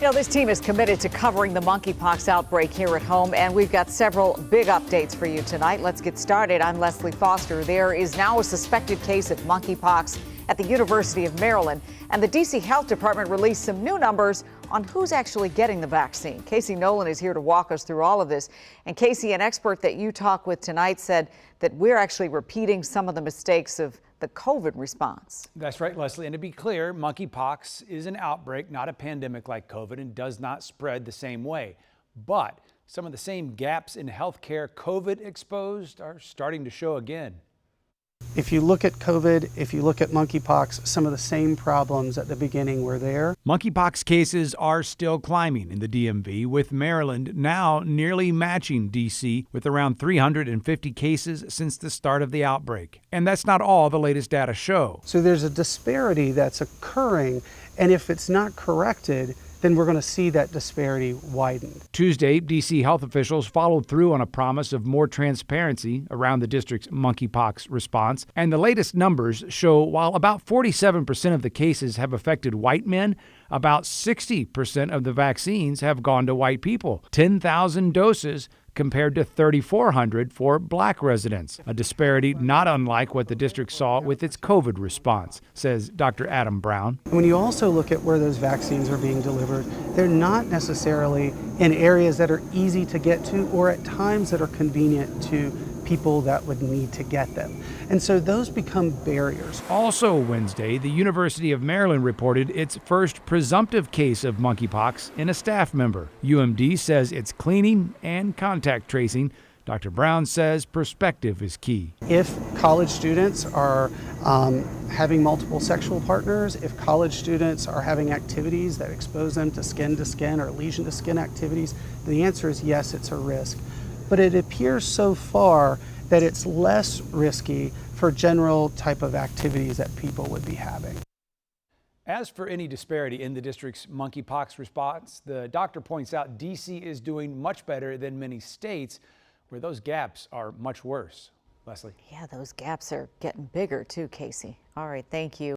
You know, this team is committed to covering the monkeypox outbreak here at home, and we've got several big updates for you tonight. Let's get started. I'm Leslie Foster. There is now a suspected case of monkeypox at the University of Maryland, and the D.C. Health Department released some new numbers on who's actually getting the vaccine. Casey Nolan is here to walk us through all of this. And Casey, an expert that you talk with tonight, said that we're actually repeating some of the mistakes of the COVID response. That's right, Leslie. And to be clear, monkeypox is an outbreak, not a pandemic like COVID, and does not spread the same way. But some of the same gaps in healthcare COVID exposed are starting to show again. If you look at COVID, if you look at monkeypox, some of the same problems at the beginning were there. Monkeypox cases are still climbing in the DMV, with Maryland now nearly matching D.C. with around 350 cases since the start of the outbreak. And that's not all the latest data show. So there's a disparity that's occurring, and if it's not corrected, then we're going to see that disparity widen. Tuesday, D.C. health officials followed through on a promise of more transparency around the district's monkeypox response. And the latest numbers show while about 47% of the cases have affected white men, about 60% of the vaccines have gone to white people. 10,000 doses compared to 3,400 for black residents, a disparity not unlike what the district saw with its COVID response, says Dr. Adam Brown. When you also look at where those vaccines are being delivered, they're not necessarily in areas that are easy to get to or at times that are convenient to people that would need to get them. And so those become barriers. Also Wednesday, the University of Maryland reported its first presumptive case of monkeypox in a staff member. UMD says it's cleaning and contact tracing. Dr. Brown says perspective is key. If college students are having multiple sexual partners, if college students are having activities that expose them to skin or lesion to skin activities, the answer is yes, it's a risk. But it appears so far that it's less risky for general type of activities that people would be having. As for any disparity in the district's monkeypox response, the doctor points out D.C. is doing much better than many states where those gaps are much worse. Leslie? Yeah, those gaps are getting bigger too, Casey. All right, thank you.